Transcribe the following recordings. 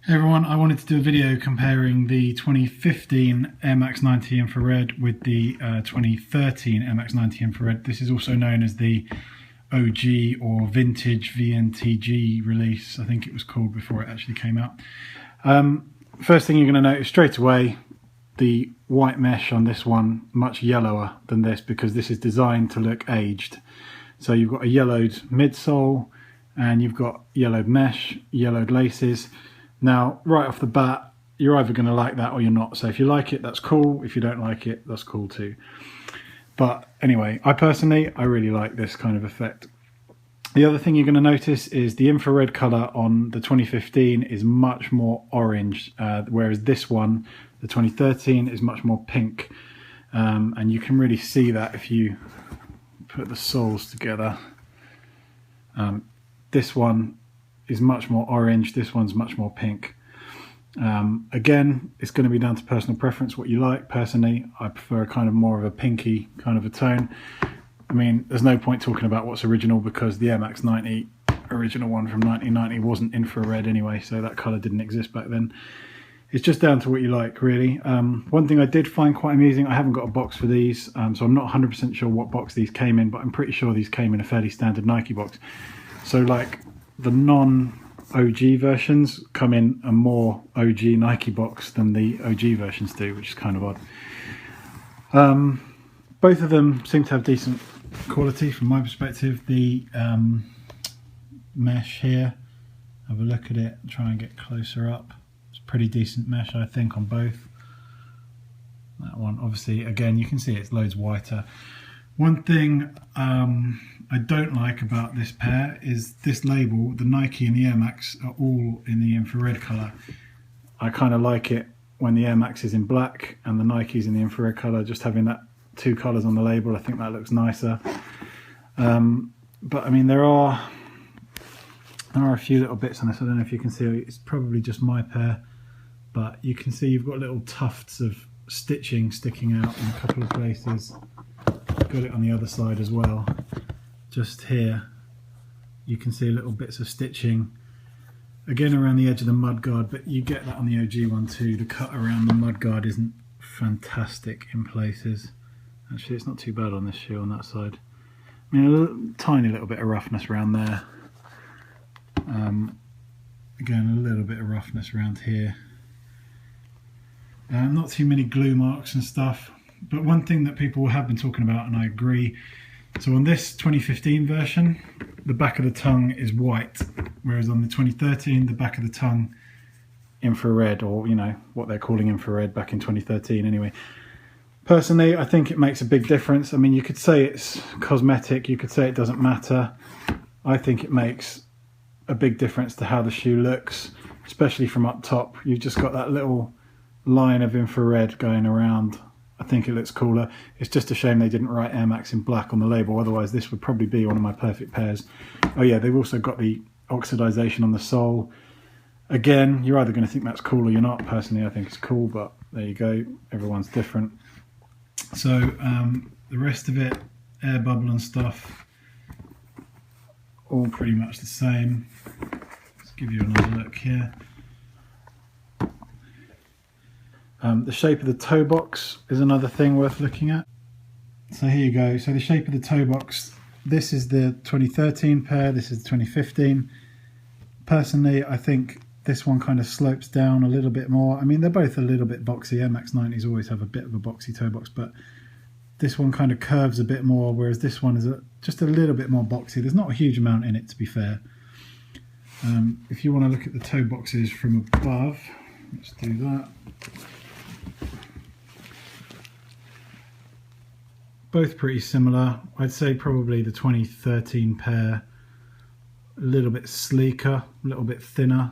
Hey everyone, I wanted to do a video comparing the 2015 Air Max 90 infrared with the 2013 Air Max 90 infrared. This is also known as the OG or vintage VNTG release, I think it was called before it actually came out. First thing you're going to notice straight away, the white mesh on this one much yellower than this because this is designed to look aged. So you've got a yellowed midsole and you've got yellowed mesh, yellowed laces. Now, right off the bat, you're either going to like that or you're not. So if you like it, that's cool. If you don't like it, that's cool too. But anyway, I really like this kind of effect. The other thing you're going to notice is the infrared colour on the 2015 is much more orange, whereas this one, the 2013, is much more pink. And you can really see that if you put the soles together. This one is much more orange, this one's much more pink. Again, it's going to be down to personal preference, what you like. Personally, I prefer kind of more of a pinky kind of a tone. I mean, there's no point talking about what's original because the Air Max 90 original one from 1990 wasn't infrared anyway, so that colour didn't exist back then. It's just down to what you like, really. One thing I did find quite amusing, I haven't got a box for these, so I'm not 100% sure what box these came in, but I'm pretty sure these came in a fairly standard Nike box. So like the non-OG versions come in a more OG Nike box than the OG versions do, which is kind of odd. Both of them seem to have decent quality from my perspective. The mesh here, have a look at it, try and get closer up. It's pretty decent mesh, I think, on both. That one, obviously, again, you can see it's loads whiter. One thing I don't like about this pair is this label. The Nike and the Air Max are all in the infrared colour. I kind of like it when the Air Max is in black and the Nike's in the infrared colour, just having that two colours on the label. I think that looks nicer. But I mean, there are a few little bits on this. I don't know if you can see, it's probably just my pair, but you can see you've got little tufts of stitching sticking out in a couple of places. Got it on the other side as well. Just here you can see little bits of stitching again around the edge of the mudguard, but you get that on the OG one too. The cut around the mudguard isn't fantastic in places. Actually, it's not too bad on this shoe on that side. I mean, tiny little bit of roughness around there. Again, a little bit of roughness around here. Not too many glue marks and stuff. But one thing that people have been talking about, and I agree, so on this 2015 version, the back of the tongue is white, whereas on the 2013, the back of the tongue infrared, or you know, what they're calling infrared back in 2013 anyway. Personally, I think it makes a big difference. I mean, you could say it's cosmetic, you could say it doesn't matter. I think it makes a big difference to how the shoe looks, especially from up top. You've just got that little line of infrared going around. I think it looks cooler. It's just a shame they didn't write Air Max in black on the label, otherwise this would probably be one of my perfect pairs. Oh yeah, they've also got the oxidization on the sole. Again, you're either going to think that's cool or you're not. Personally, I think it's cool, but there you go, everyone's different. So the rest of it, air bubble and stuff, all pretty much the same. Let's give you another look here. The shape of the toe box is another thing worth looking at. So here you go. So the shape of the toe box, this is the 2013 pair, this is the 2015. Personally, I think this one kind of slopes down a little bit more. I mean, they're both a little bit boxy. Air Max 90s always have a bit of a boxy toe box, but this one kind of curves a bit more, whereas this one is just a little bit more boxy. There's not a huge amount in it, to be fair. If you want to look at the toe boxes from above, let's do that. Both pretty similar. I'd say probably the 2013 pair a little bit sleeker, a little bit thinner.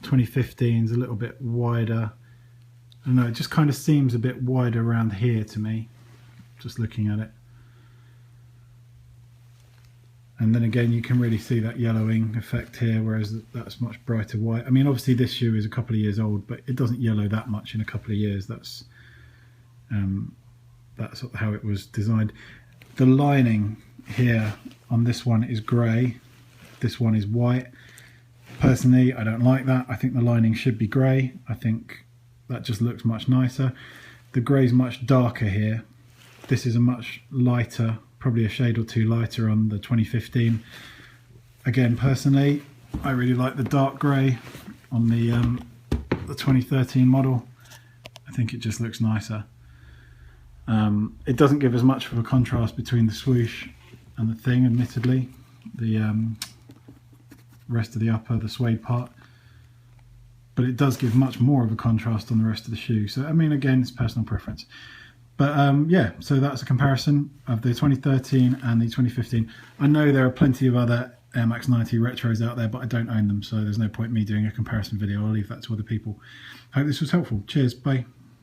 2015's a little bit wider. I don't know, it just kind of seems a bit wider around here to me, just looking at it. And then again, you can really see that yellowing effect here, whereas that's much brighter white. I mean, obviously this shoe is a couple of years old, but it doesn't yellow that much in a couple of years. That's how it was designed. The lining here on this one is grey, this one is white. Personally, I don't like that. I think the lining should be grey. I think that just looks much nicer. The grey's much darker here. This is a much lighter, probably a shade or two lighter on the 2015. Again, personally, I really like the dark grey on the 2013 model. I think it just looks nicer. It doesn't give as much of a contrast between the swoosh and the thing, admittedly. The rest of the upper, the suede part. But it does give much more of a contrast on the rest of the shoe. So, I mean, again, it's personal preference. But yeah, so that's a comparison of the 2013 and the 2015. I know there are plenty of other Air Max 90 retros out there, but I don't own them, so there's no point in me doing a comparison video. I'll leave that to other people. Hope this was helpful. Cheers, bye.